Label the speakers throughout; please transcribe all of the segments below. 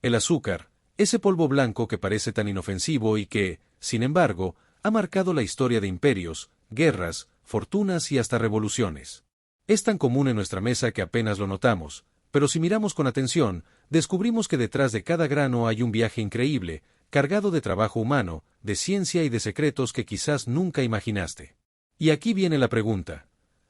Speaker 1: El azúcar, ese polvo blanco que parece tan inofensivo y que, sin embargo, ha marcado la historia de imperios, guerras, fortunas y hasta revoluciones. Es tan común en nuestra mesa que apenas lo notamos, pero si miramos con atención, descubrimos que detrás de cada grano hay un viaje increíble, cargado de trabajo humano, de ciencia y de secretos que quizás nunca imaginaste. Y aquí viene la pregunta.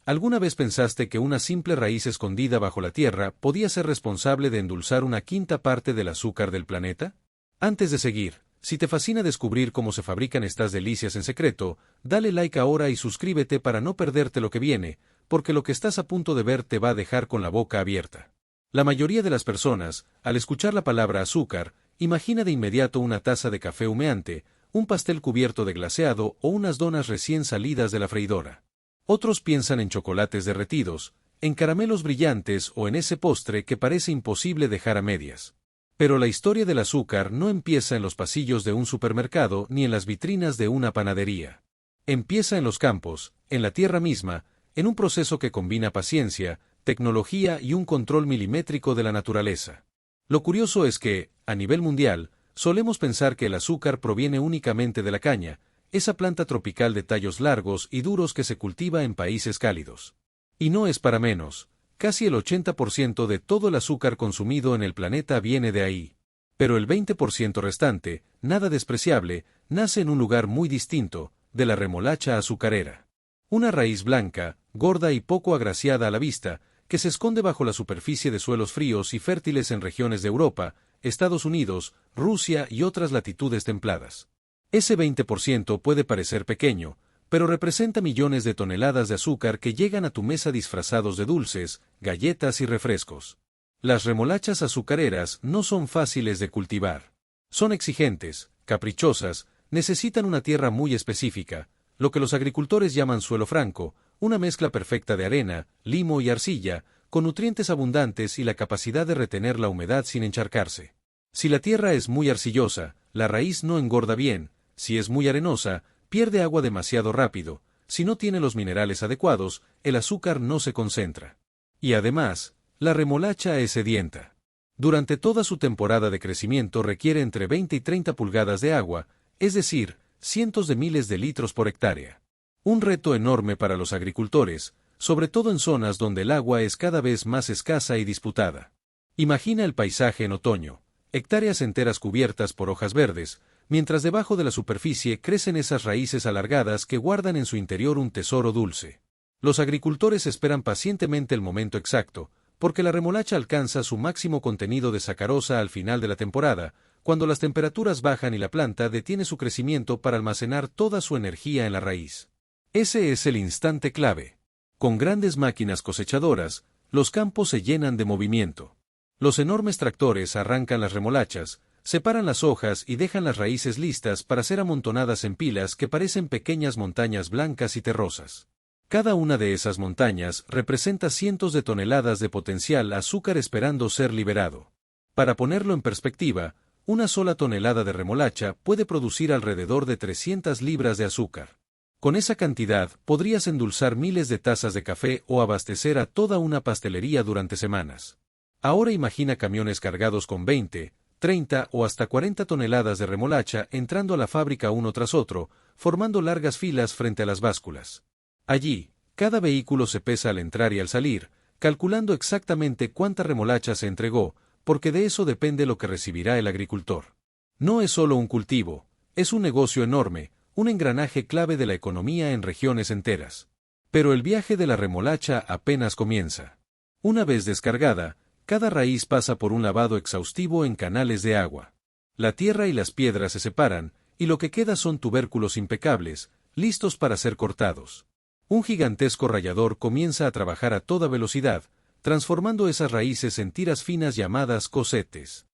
Speaker 1: ¿Alguna vez pensaste que una simple raíz escondida bajo la tierra podía ser responsable de endulzar una quinta parte del azúcar del planeta? Antes de seguir, si te fascina descubrir cómo se fabrican estas delicias en secreto, dale like ahora y suscríbete para no perderte lo que viene, porque lo que estás a punto de ver te va a dejar con la boca abierta. La mayoría de las personas, al escuchar la palabra azúcar, imagina de inmediato una taza de café humeante, un pastel cubierto de glaseado o unas donas recién salidas de la freidora. Otros piensan en chocolates derretidos, en caramelos brillantes o en ese postre que parece imposible dejar a medias. Pero la historia del azúcar no empieza en los pasillos de un supermercado ni en las vitrinas de una panadería. Empieza en los campos, en la tierra misma, en un proceso que combina paciencia, tecnología y un control milimétrico de la naturaleza. Lo curioso es que, a nivel mundial, solemos pensar que el azúcar proviene únicamente de la caña, esa planta tropical de tallos largos y duros que se cultiva en países cálidos. Y no es para menos, casi el 80% de todo el azúcar consumido en el planeta viene de ahí. Pero el 20% restante, nada despreciable, nace en un lugar muy distinto, de la remolacha azucarera. Una raíz blanca, gorda y poco agraciada a la vista, que se esconde bajo la superficie de suelos fríos y fértiles en regiones de Europa, Estados Unidos, Rusia y otras latitudes templadas. Ese 20% puede parecer pequeño, pero representa millones de toneladas de azúcar que llegan a tu mesa disfrazados de dulces, galletas y refrescos. Las remolachas azucareras no son fáciles de cultivar. Son exigentes, caprichosas, necesitan una tierra muy específica, lo que los agricultores llaman suelo franco, una mezcla perfecta de arena, limo y arcilla, con nutrientes abundantes y la capacidad de retener la humedad sin encharcarse. Si la tierra es muy arcillosa, la raíz no engorda bien. Si es muy arenosa, pierde agua demasiado rápido. Si no tiene los minerales adecuados, el azúcar no se concentra. Y además, la remolacha es sedienta. Durante toda su temporada de crecimiento requiere entre 20 y 30 pulgadas de agua, es decir, cientos de miles de litros por hectárea. Un reto enorme para los agricultores, sobre todo en zonas donde el agua es cada vez más escasa y disputada. Imagina el paisaje en otoño, hectáreas enteras cubiertas por hojas verdes, mientras debajo de la superficie crecen esas raíces alargadas que guardan en su interior un tesoro dulce. Los agricultores esperan pacientemente el momento exacto, porque la remolacha alcanza su máximo contenido de sacarosa al final de la temporada, cuando las temperaturas bajan y la planta detiene su crecimiento para almacenar toda su energía en la raíz. Ese es el instante clave. Con grandes máquinas cosechadoras, los campos se llenan de movimiento. Los enormes tractores arrancan las remolachas, separan las hojas y dejan las raíces listas para ser amontonadas en pilas que parecen pequeñas montañas blancas y terrosas. Cada una de esas montañas representa cientos de toneladas de potencial azúcar esperando ser liberado. Para ponerlo en perspectiva, una sola tonelada de remolacha puede producir alrededor de 300 libras de azúcar. Con esa cantidad podrías endulzar miles de tazas de café o abastecer a toda una pastelería durante semanas. Ahora imagina camiones cargados con 20, 30 o hasta 40 toneladas de remolacha entrando a la fábrica uno tras otro, formando largas filas frente a las básculas. Allí, cada vehículo se pesa al entrar y al salir, calculando exactamente cuánta remolacha se entregó, porque de eso depende lo que recibirá el agricultor. No es solo un cultivo, es un negocio enorme, un engranaje clave de la economía en regiones enteras. Pero el viaje de la remolacha apenas comienza. Una vez descargada, cada raíz pasa por un lavado exhaustivo en canales de agua. La tierra y las piedras se separan, y lo que queda son tubérculos impecables, listos para ser cortados. Un gigantesco rallador comienza a trabajar a toda velocidad, transformando esas raíces en tiras finas llamadas cosetes.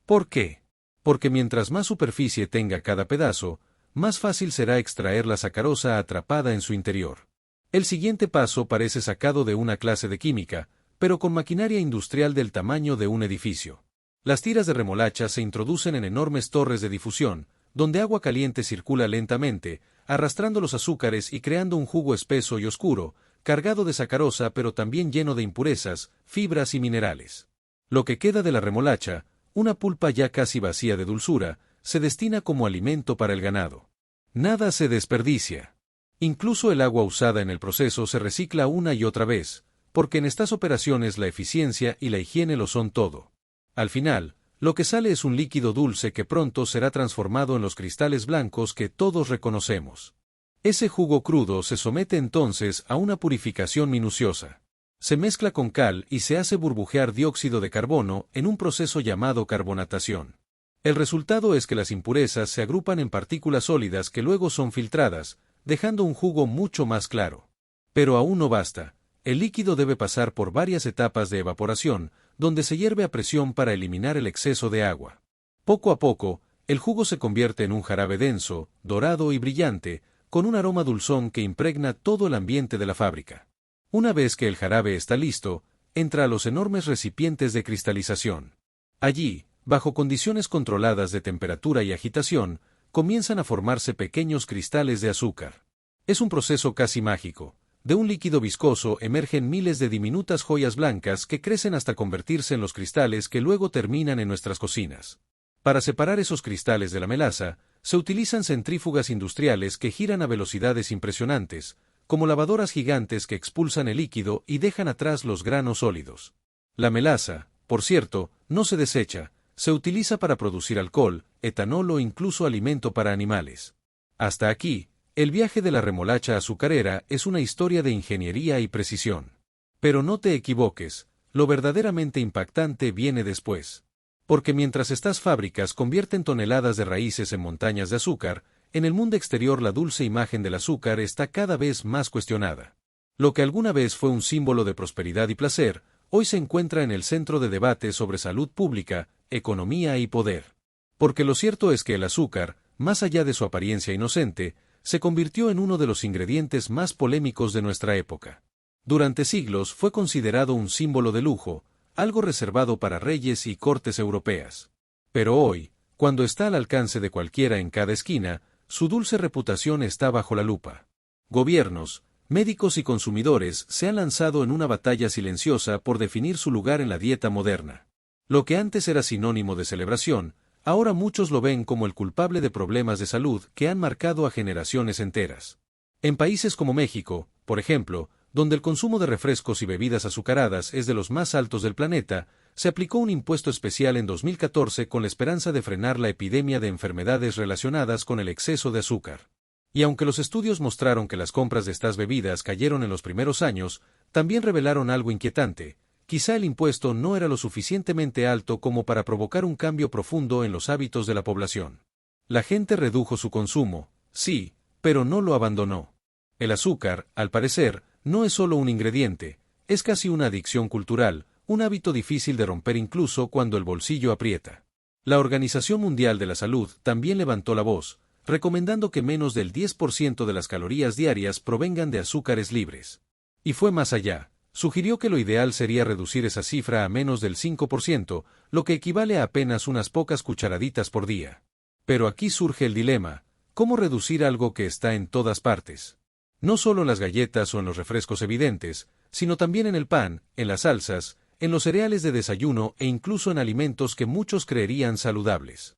Speaker 1: ¿Por qué? Porque mientras más superficie tenga cada pedazo, más fácil será extraer la sacarosa atrapada en su interior. El siguiente paso parece sacado de una clase de química, pero con maquinaria industrial del tamaño de un edificio. Las tiras de remolacha se introducen en enormes torres de difusión, donde agua caliente circula lentamente, arrastrando los azúcares y creando un jugo espeso y oscuro, cargado de sacarosa pero también lleno de impurezas, fibras y minerales. Lo que queda de la remolacha, una pulpa ya casi vacía de dulzura, se destina como alimento para el ganado. Nada se desperdicia. Incluso el agua usada en el proceso se recicla una y otra vez, porque en estas operaciones la eficiencia y la higiene lo son todo. Al final, lo que sale es un líquido dulce que pronto será transformado en los cristales blancos que todos reconocemos. Ese jugo crudo se somete entonces a una purificación minuciosa. Se mezcla con cal y se hace burbujear dióxido de carbono en un proceso llamado carbonatación. El resultado es que las impurezas se agrupan en partículas sólidas que luego son filtradas, dejando un jugo mucho más claro. Pero aún no basta. El líquido debe pasar por varias etapas de evaporación, donde se hierve a presión para eliminar el exceso de agua. Poco a poco, el jugo se convierte en un jarabe denso, dorado y brillante, con un aroma dulzón que impregna todo el ambiente de la fábrica. Una vez que el jarabe está listo, entra a los enormes recipientes de cristalización. Allí, bajo condiciones controladas de temperatura y agitación, comienzan a formarse pequeños cristales de azúcar. Es un proceso casi mágico. De un líquido viscoso emergen miles de diminutas joyas blancas que crecen hasta convertirse en los cristales que luego terminan en nuestras cocinas. Para separar esos cristales de la melaza, se utilizan centrífugas industriales que giran a velocidades impresionantes, como lavadoras gigantes que expulsan el líquido y dejan atrás los granos sólidos. La melaza, por cierto, no se desecha, se utiliza para producir alcohol, etanol o incluso alimento para animales. Hasta aquí, el viaje de la remolacha azucarera es una historia de ingeniería y precisión. Pero no te equivoques, lo verdaderamente impactante viene después. Porque mientras estas fábricas convierten toneladas de raíces en montañas de azúcar, en el mundo exterior la dulce imagen del azúcar está cada vez más cuestionada. Lo que alguna vez fue un símbolo de prosperidad y placer, hoy se encuentra en el centro de debate sobre salud pública, economía y poder. Porque lo cierto es que el azúcar, más allá de su apariencia inocente, se convirtió en uno de los ingredientes más polémicos de nuestra época. Durante siglos fue considerado un símbolo de lujo, algo reservado para reyes y cortes europeas. Pero hoy, cuando está al alcance de cualquiera en cada esquina, su dulce reputación está bajo la lupa. Gobiernos, médicos y consumidores se han lanzado en una batalla silenciosa por definir su lugar en la dieta moderna. Lo que antes era sinónimo de celebración, ahora muchos lo ven como el culpable de problemas de salud que han marcado a generaciones enteras. En países como México, por ejemplo, donde el consumo de refrescos y bebidas azucaradas es de los más altos del planeta, se aplicó un impuesto especial en 2014 con la esperanza de frenar la epidemia de enfermedades relacionadas con el exceso de azúcar. Y aunque los estudios mostraron que las compras de estas bebidas cayeron en los primeros años, también revelaron algo inquietante. Quizá el impuesto no era lo suficientemente alto como para provocar un cambio profundo en los hábitos de la población. La gente redujo su consumo, sí, pero no lo abandonó. El azúcar, al parecer, no es solo un ingrediente, es casi una adicción cultural, un hábito difícil de romper incluso cuando el bolsillo aprieta. La Organización Mundial de la Salud también levantó la voz, recomendando que menos del 10% de las calorías diarias provengan de azúcares libres. Y fue más allá, sugirió que lo ideal sería reducir esa cifra a menos del 5%, lo que equivale a apenas unas pocas cucharaditas por día. Pero aquí surge el dilema, ¿cómo reducir algo que está en todas partes? No solo en las galletas o en los refrescos evidentes, sino también en el pan, en las salsas, en los cereales de desayuno e incluso en alimentos que muchos creerían saludables.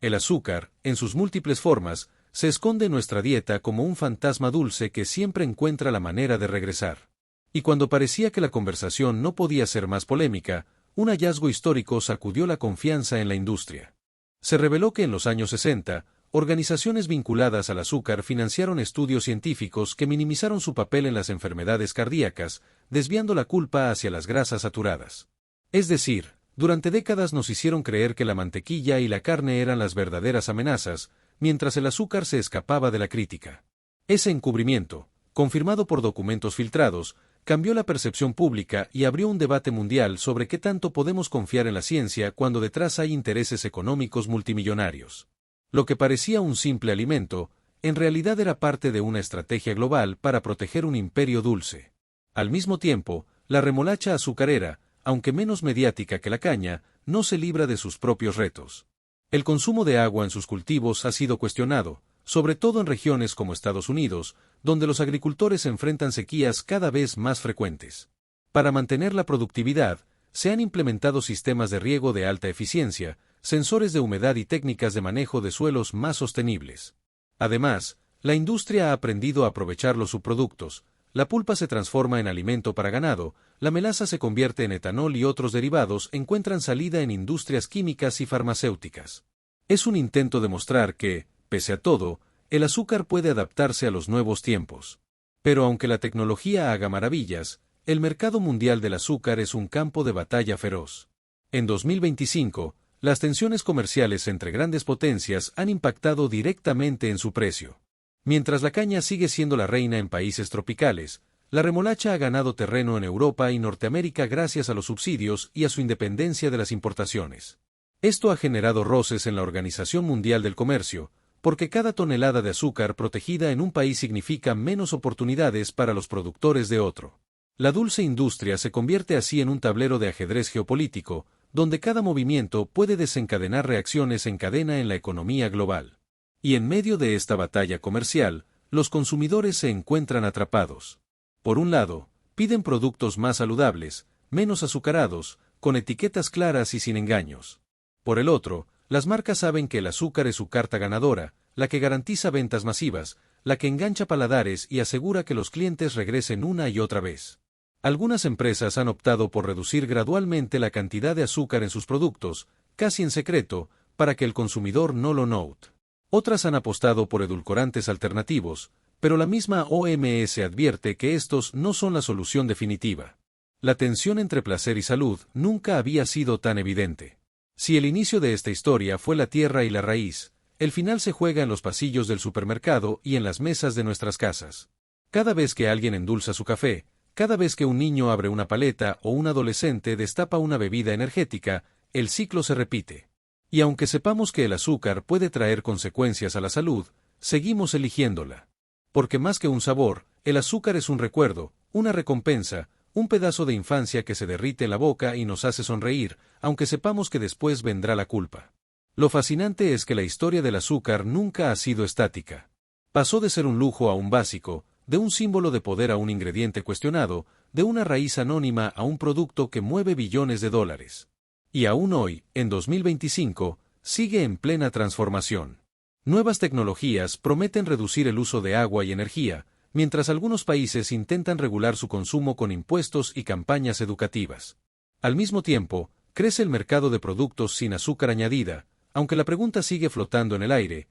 Speaker 1: El azúcar, en sus múltiples formas, se esconde en nuestra dieta como un fantasma dulce que siempre encuentra la manera de regresar. Y cuando parecía que la conversación no podía ser más polémica, un hallazgo histórico sacudió la confianza en la industria. Se reveló que en los años 60, organizaciones vinculadas al azúcar financiaron estudios científicos que minimizaron su papel en las enfermedades cardíacas, desviando la culpa hacia las grasas saturadas. Es decir, durante décadas nos hicieron creer que la mantequilla y la carne eran las verdaderas amenazas, mientras el azúcar se escapaba de la crítica. Ese encubrimiento, confirmado por documentos filtrados, cambió la percepción pública y abrió un debate mundial sobre qué tanto podemos confiar en la ciencia cuando detrás hay intereses económicos multimillonarios. Lo que parecía un simple alimento, en realidad era parte de una estrategia global para proteger un imperio dulce. Al mismo tiempo, la remolacha azucarera, aunque menos mediática que la caña, no se libra de sus propios retos. El consumo de agua en sus cultivos ha sido cuestionado, sobre todo en regiones como Estados Unidos, donde los agricultores enfrentan sequías cada vez más frecuentes. Para mantener la productividad, se han implementado sistemas de riego de alta eficiencia, sensores de humedad y técnicas de manejo de suelos más sostenibles. Además, la industria ha aprendido a aprovechar los subproductos. La pulpa se transforma en alimento para ganado, la melaza se convierte en etanol y otros derivados encuentran salida en industrias químicas y farmacéuticas. Es un intento de mostrar que, pese a todo, el azúcar puede adaptarse a los nuevos tiempos. Pero aunque la tecnología haga maravillas, el mercado mundial del azúcar es un campo de batalla feroz. En 2025, las tensiones comerciales entre grandes potencias han impactado directamente en su precio. Mientras la caña sigue siendo la reina en países tropicales, la remolacha ha ganado terreno en Europa y Norteamérica gracias a los subsidios y a su independencia de las importaciones. Esto ha generado roces en la Organización Mundial del Comercio, porque cada tonelada de azúcar protegida en un país significa menos oportunidades para los productores de otro. La dulce industria se convierte así en un tablero de ajedrez geopolítico, donde cada movimiento puede desencadenar reacciones en cadena en la economía global. Y en medio de esta batalla comercial, los consumidores se encuentran atrapados. Por un lado, piden productos más saludables, menos azucarados, con etiquetas claras y sin engaños. Por el otro, las marcas saben que el azúcar es su carta ganadora, la que garantiza ventas masivas, la que engancha paladares y asegura que los clientes regresen una y otra vez. Algunas empresas han optado por reducir gradualmente la cantidad de azúcar en sus productos, casi en secreto, para que el consumidor no lo note. Otras han apostado por edulcorantes alternativos, pero la misma OMS advierte que estos no son la solución definitiva. La tensión entre placer y salud nunca había sido tan evidente. Si el inicio de esta historia fue la tierra y la raíz, el final se juega en los pasillos del supermercado y en las mesas de nuestras casas. Cada vez que alguien endulza su café, cada vez que un niño abre una paleta o un adolescente destapa una bebida energética, el ciclo se repite. Y aunque sepamos que el azúcar puede traer consecuencias a la salud, seguimos eligiéndola. Porque más que un sabor, el azúcar es un recuerdo, una recompensa, un pedazo de infancia que se derrite en la boca y nos hace sonreír, aunque sepamos que después vendrá la culpa. Lo fascinante es que la historia del azúcar nunca ha sido estática. Pasó de ser un lujo a un básico, de un símbolo de poder a un ingrediente cuestionado, de una raíz anónima a un producto que mueve billones de dólares. Y aún hoy, en 2025, sigue en plena transformación. Nuevas tecnologías prometen reducir el uso de agua y energía, mientras algunos países intentan regular su consumo con impuestos y campañas educativas. Al mismo tiempo, crece el mercado de productos sin azúcar añadida, aunque la pregunta sigue flotando en el aire: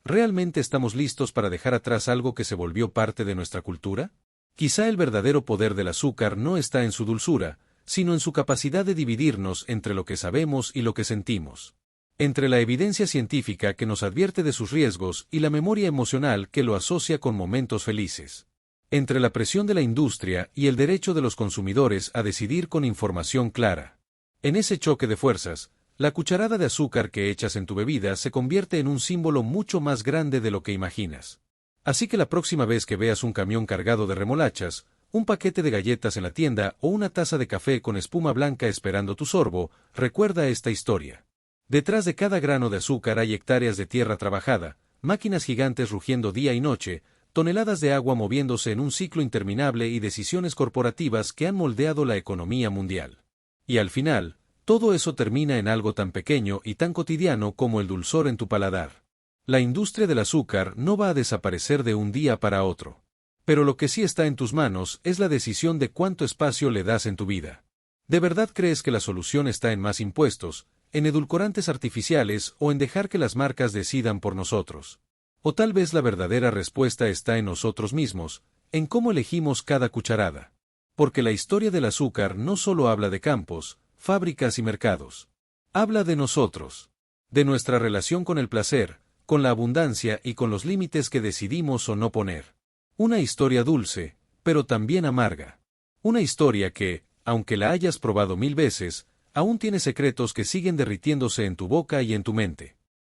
Speaker 1: ¿realmente estamos listos para dejar atrás algo que se volvió parte de nuestra cultura? Quizá el verdadero poder del azúcar no está en su dulzura, sino en su capacidad de dividirnos entre lo que sabemos y lo que sentimos. Entre la evidencia científica que nos advierte de sus riesgos y la memoria emocional que lo asocia con momentos felices. Entre la presión de la industria y el derecho de los consumidores a decidir con información clara. En ese choque de fuerzas, la cucharada de azúcar que echas en tu bebida se convierte en un símbolo mucho más grande de lo que imaginas. Así que la próxima vez que veas un camión cargado de remolachas, un paquete de galletas en la tienda o una taza de café con espuma blanca esperando tu sorbo, recuerda esta historia. Detrás de cada grano de azúcar hay hectáreas de tierra trabajada, máquinas gigantes rugiendo día y noche, toneladas de agua moviéndose en un ciclo interminable y decisiones corporativas que han moldeado la economía mundial. Y al final, todo eso termina en algo tan pequeño y tan cotidiano como el dulzor en tu paladar. La industria del azúcar no va a desaparecer de un día para otro. Pero lo que sí está en tus manos es la decisión de cuánto espacio le das en tu vida. ¿De verdad crees que la solución está en más impuestos, en edulcorantes artificiales o en dejar que las marcas decidan por nosotros? O tal vez la verdadera respuesta está en nosotros mismos, en cómo elegimos cada cucharada. Porque la historia del azúcar no solo habla de campos, fábricas y mercados. Habla de nosotros. De nuestra relación con el placer, con la abundancia y con los límites que decidimos o no poner. Una historia dulce, pero también amarga. Una historia que, aunque la hayas probado 1000 veces, aún tiene secretos que siguen derritiéndose en tu boca y en tu mente.